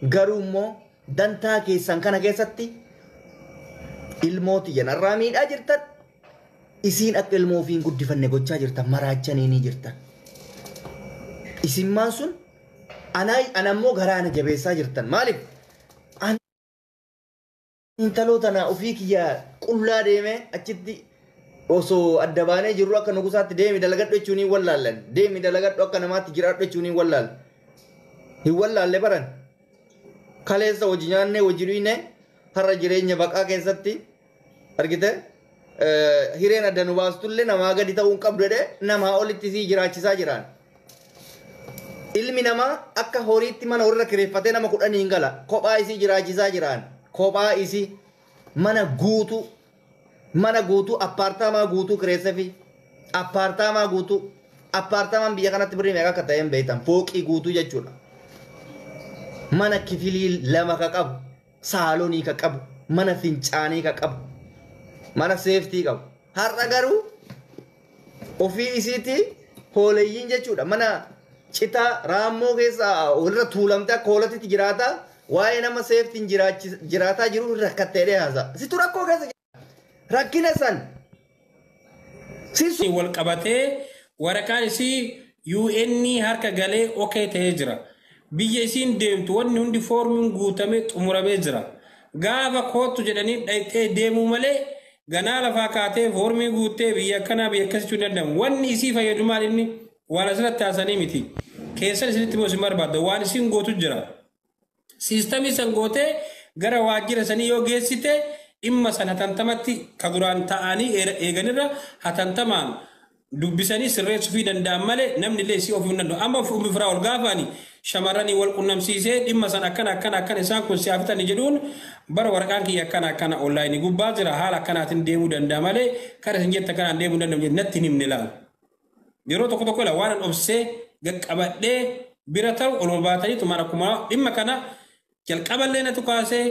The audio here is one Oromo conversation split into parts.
Garummo dantaa keessan kana keessatti ilmooti janarraa miidhaa jirtan isiin akka ilmoo ofiin guddifanne gochaa jirtan maraachanii ni jirtan. Isimmaan sun anammoo garaana jabeessaa jirtan maaliif? Intaloota na ofii kiyyaa qullaa deemee achitti osoo adda baanee jirru akka nugusaatti deemi dalagadhu jechuun hin wallaallan. Deemi dalagadhu akka namaatti jiraadhu jechuun hin wallaalle. Hin wallaalle baran. Kaleessa hojii nyaannee hojii dhuyne har'a jireenya baqaa keessatti argite hireen adda nu baastullee namaa gadi ta'uu hin qabdu jedhee namaa olitti sii jiraachisaa jiraan. Ilmi namaa akka horiitti mana horirra kireeffatee nama 10 hin gala. Kophaa isii jiraachisaa jiraan. Kophaa isii mana guutuu appaartaamaa guutuu kireessefi appaartaamaa guutuu appaartaamaan biyya kanatti birrii meeqa akka ta'een beektan fooqii guutuu jechuudha. Mana kifilii 2 ka qabu saalonii ka qabu mana fincaanii ka qabu mana seeftii qabu har'a garuu ofii isiitti hooleeyyiin jechuudha mana citaa raammoo keessa walirra tuulamtee akka hoolatitti jiraataa waa'ee nama seeftiin jiraataa jiru rakkattee dhiyaasa situ rakkoo keessa rakkina san sisu wal qabatee waraqaan isii UN harka galee okay ta'ee jira. Biyya isiin deemtu wanni hundi foormiin guutamee xumuramee jira. Gaafa kootu jedhanii dhayxee deemuu malee ganaa lafaa kaatee foormii guuttee biyya akkanaa biyya akkasii hin danda'amu. Wanni isii fayyadu maal inni waan asirratti haasanii miti. Keessan isinitti immoo isin barbaadda waan isiin gootu jira. Siistamii san gootee gara waajjira sanii yoo geessite dhimma san hatantamatti ka duraan ta'anii eeganirra hatantamaan dubbisanii sirreessuu fi danda'an malee namni illee isii ofii hin danda'u. Amma ofii firaa ol gaafanii shamarranii wal qunnamsiisee dhimma san akkana isaan kun siyaafitanii jedhuun bara waraqaan kiyya akkana onlaayinii gubbaa jira haala akkanaatiin deemuu danda'a malee kara isin jette akkanaan deemuu danda'u natti hin himne laal. Yeroo tokko la waan obsee gaqqabadhee bira ta'u olma baataniitu mana akkuma dhimma kana jalqaballee natti kaasee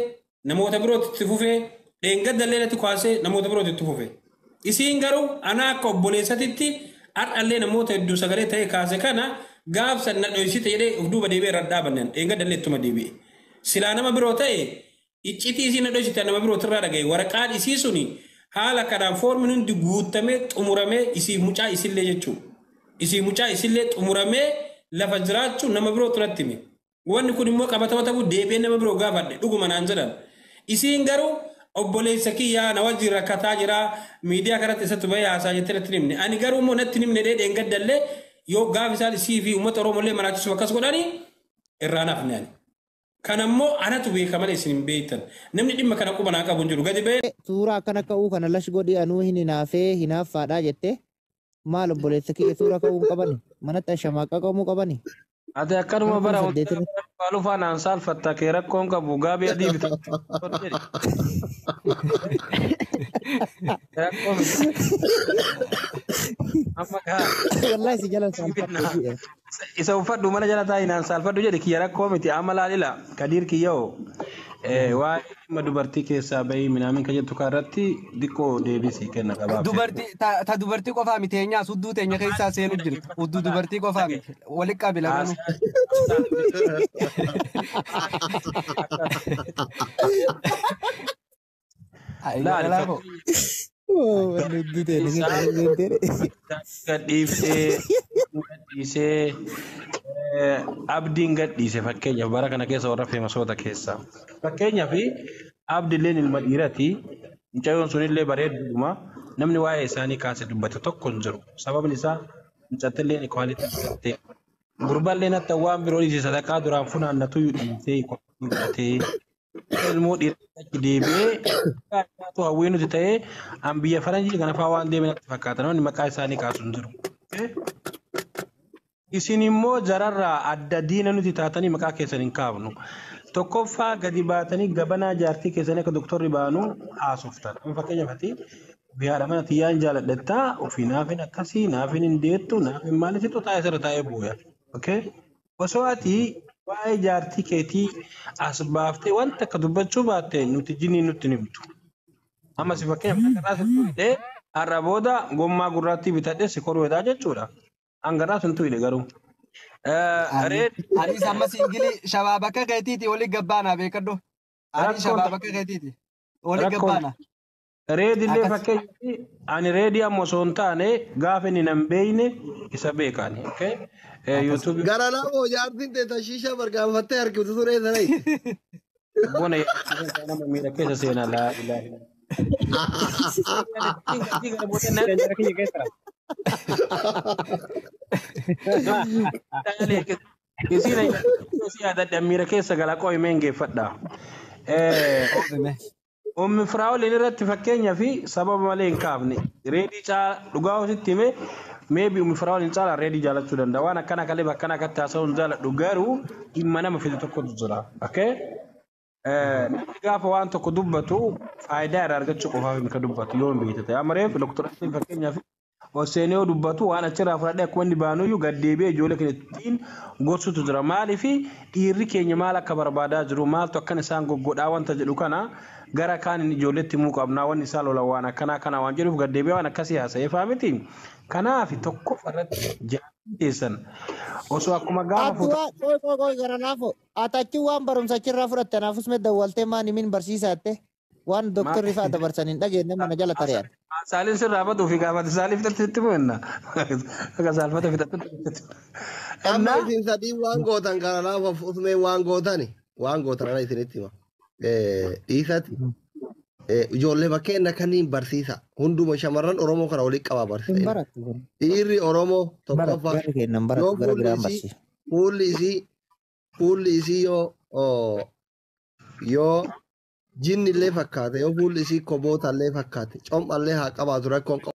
namoota birootti itti fufee dheengaddallee natti kaasee namoota birootti itti fufee. Isiin garuu ana akka obboleessatitti har'allee namoota hedduu sagalee ta'e kaase kana gaafsan na dhoysite jedhee of duuba deebi'ee irra dhaabannan dheengaddallee ittuma deebi'e. Silaa nama biroo ta'e iccitii isii na dhoysite nama birootirraa dhagaye waraqaan isii suni haala kanaan foormiin hundi guutamee xumuramee isii mucaa isillee jechuudha. Isii mucaa isillee xumuramee lafa jiraachuu nama biroo turatti hime. Wanni kun immoo qabatama ta'uu deebi'ee nama biroo gaafadhe dhuguma naan jedhan. Isiin garuu obboleessa kiyyaa na wajjin rakkataa jira miidiyaa kanatti isatti bahee haasaa jettee natti himne. Ani garuu immoo natti himne dheengaddallee yoo gaafa isaan isii fi uummata Oromollee maraachisuuf akkas godhanii irraa nafne ani. Kanammoo anatu beeka malee isin hin beektan. Namni dhimma kana qubanaa qabu hin jiru gadi bahee. Suuraa akkana ka'uu kana lash godhi anuu hin hinaafee hinaaffaadhaa jettee maal obboleessa kiyya suuraa ka'uu qabani manatti ashamaaqa qabuu qabani. Ati akkanuma bara wal faanaan saalfatta kee rakkoon qabu gaabii adii bitaa. Amma kaa. Wallahi si jala saalfadhu. Isa uffadhu mana jala taa'inaan saalfadhu jedhe kiyya rakkoo miti amma laalila kadiir kiyyoo. Waa dhimma dubartii keessaa bahii minaamin kan jettu kanarratti diqqoo deebisii kenna qabaaf. Dubartii qofaa miti eenyaa sudduu teenya keessaa seenu jirti. Hudduu dubartii qofaa miti. Walitti qabila ganu. Gadhiisee abdiin gadhiise fakkeenyaaf bara kana keessa warra feemasoota keessa. Fakkeenyaaf abdiilleen ilma dhiirati mucayyoon sunillee bareedduma namni waa'ee isaanii kaase dubbate tokko hin jiru. Sababni isaa mucattilleen ikwaalitii gurbaalleen hatta waan biroo dhiise sadaqaa duraan funaannatu dhiisee ikwaalitii ilmoo dhiiratti deebi'ee hawwii nuti ta'ee an biyya faranjii kana fa'aa waan deeman natti fakkaata namni maqaa isaanii kaasu hin jiru. Isin immoo jararraa adda diina nuti taatanii maqaa keessan hin kaafnu. Tokkoffaa gadi baatanii gabanaa jaartii keessanii akka doktorri baanu haasoftan. Fakkeenyaaf biyyaadha mana tiyyaan jaaladhattaa ofii naafin akkasii naafin hin deettu naafin maaliiftu taa'ee sirra taa'ee bu'uura. Osoo ati waa'ee jaartii keetii as baaftee wanta akka dubbachuu baatte nuti jinii nutti ni bitu. Amma si fakkeenyaaf akka taasisu hidhee har'a booda gommaa gurraattii bitadhee si korweedhaa jechuudha. Angaraa sun tuyile garuu. Reed Anis amma singili shabaaba akka keetiiti oli gabbaana beekadhu. Anis shabaaba akka keetiiti oli gabbaana. Reed illee fakkeenyaaf ani reedii amma osoo hin taane gaafa inni nan beeyne isa beekani. YouTube Gara lamoo jaartiin ta'e tashiisha bargaanfattee harkiftu turee sana itti. bona nama miidha keessa seenaa laa ilaahi. Isiin yaadadha miira keessa galaqoo himeen geeffadha. Ummi firaa'oliin irratti fakkeenyaa fi sababa malee hin kaafne reedii dhugaa ositti hime maybe ummi firaa'oliin caalaa reedii jaalachuu danda'a waan akkana kalee bakkana akkatti haasa'uun jaaladhu garuu dhimma nama fide tokkotu jira. Namni gaafa waan tokko dubbatu faayidaa irraa argachuu qofaaf kan dubbatu yoo hin beekte amma reef doktoraatiin fakkeenyaaf oseenoo dubbatu waan achirraa fudhadhee akkuma inni baanuyyuu gaddeebi'ee ijoollee keenya ittiin gorsutu jira maaliif dhiirri keenya maal akka barbaadaa jiru maaltu akkan isaan goggodhaa wanta jedhu kana gara kaan inni ijoolleetti himuu qabnaa wanni isaa lola waan akkanaa kana waan jedhuuf gaddeebi'ee waan akkasii haasa'ee faamiti kanaaf tokko irratti jaallatanii teessan osoo akkuma gaafa Qoy gara laafo atachi waan barumsachirraa fudhatte naafus mee dawwaltee maani min barsiisaatte waan doktorri fa'aa dabarsaniin dhageenye mana jala tareen. Saalin sirraa baduu fi gaafate saaliif itti mu'enna. Akka saalfata fixatti. Amma isin sadii waan gootan gara laafa usmee waan gootan ana isinitti hima. Dhiisati. Ijoollee bakkeen kanneen barsiisa. Hunduma shamarran Oromoo kana waliin qabaa barsiisa. Dhiirri Oromoo tokkoffaa yoo fuulli isii yoo jinni illee fakkaate yoo fuulli isii koboota illee fakkaate com'allee haa qabaatu rakkoon